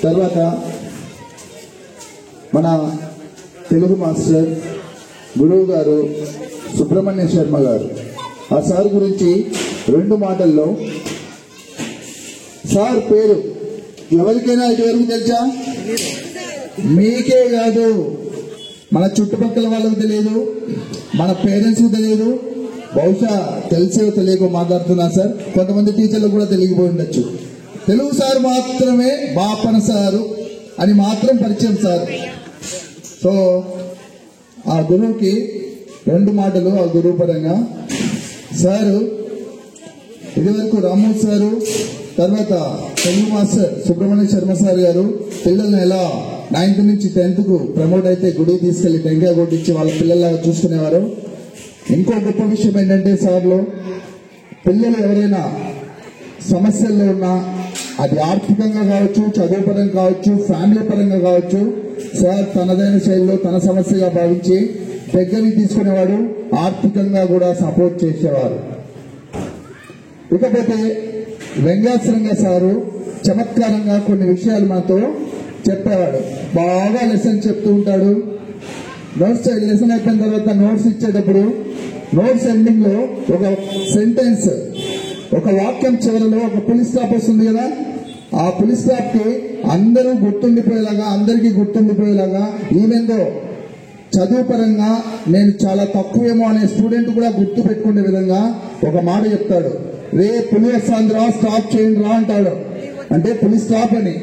తర్వాత మన తెలుగు మాస్టర్ గురువు గారు సుబ్రహ్మణ్య శర్మ గారు ఆ సార్ గురించి రెండు మాటల్లో సార్ పేరు ఎవరికైనా ఇటువరకు తెలుసా? మీకే కాదు, మన చుట్టుపక్కల వాళ్ళకు తెలియదు, మన పేరెంట్స్ కు తెలియదు, బహుశా తెలిసో తెలియకో మాట్లాడుతున్నా సార్. కొంతమంది టీచర్లు కూడా తెలియకపోయి ఉండొచ్చు. తెలుగు సార్ మాత్రమే బాపన సారు అని మాత్రం పరిచయం సార్. సో ఆ గురువుకి రెండు మాటలు ఆ గురువు పరంగా. సారు ఇదివరకు రాము సారు, తర్వాత తెలుగు మాస్టర్ సుబ్రహ్మణ్య శర్మ సార్ గారు పిల్లల్ని ఎలా 9th నుంచి 10th కు ప్రమోట్ అయితే గుడికి తీసుకెళ్లి టెంకాయ కొట్టించి వాళ్ళ పిల్లల్లాగా చూసుకునేవారు. ఇంకో గొప్ప విషయం ఏంటంటే సార్లో పిల్లలు ఎవరైనా సమస్యల్లో ఉన్నా, అది ఆర్థికంగా కావచ్చు, చదువు పరంగా కావచ్చు, ఫ్యామిలీ పరంగా కావచ్చు, సార్ తనదైన శైలిలో తన సమస్యగా భావించి దగ్గరికి తీసుకునేవాడు, ఆర్థికంగా కూడా సపోర్ట్ చేసేవారు. ఇకపోతే వెంగాశ్రంగా సారు చమత్కారంగా కొన్ని విషయాలు మనతో చెప్పేవాడు. బాగా లెసన్ చెప్తూ ఉంటాడు. నోట్స్ లెసన్ అయిపోయిన తర్వాత నోట్స్ ఇచ్చేటప్పుడు నోట్స్ ఎండింగ్ లో ఒక సెంటెన్స్, ఒక వాక్యం చివరిలో ఒక పులి స్టాప్ వస్తుంది కదా, ఆ పులి స్టాప్ కి అందరూ గుర్తుండిపోయేలాగా, అందరికీ గుర్తుండిపోయేలాగా, ఈవెందో చదువు పరంగా నేను చాలా తక్కువేమో అనే స్టూడెంట్ కూడా గుర్తు పెట్టుకునే విధంగా ఒక మాట చెప్తాడు. రే పులి వస్తాందిరా, స్టాప్ చేయండి రా అంటాడు. అంటే పులి స్టాప్ అని.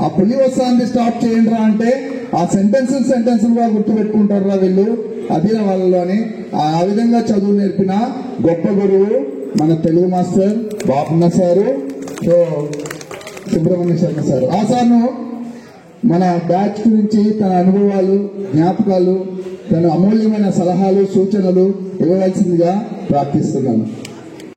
ఆ పులి వస్తాంది, స్టాప్ చేయండి రా అంటే ఆ సెంటెన్స్ కూడా గుర్తు పెట్టుకుంటారు రా వీళ్ళు, అది వాళ్ళలో అని. ఆ విధంగా చదువు నేర్పిన గొప్ప గురువు మన Telugu master Bapanna sir, so Subrahmanya Sharma sir. ఆ సార్ను మన బ్యాచ్ గురించి తన అనుభవాలు, జ్ఞాపకాలు, తన అమూల్యమైన సలహాలు, సూచనలు ఇవ్వవలసిందిగా ప్రార్థిస్తున్నాను.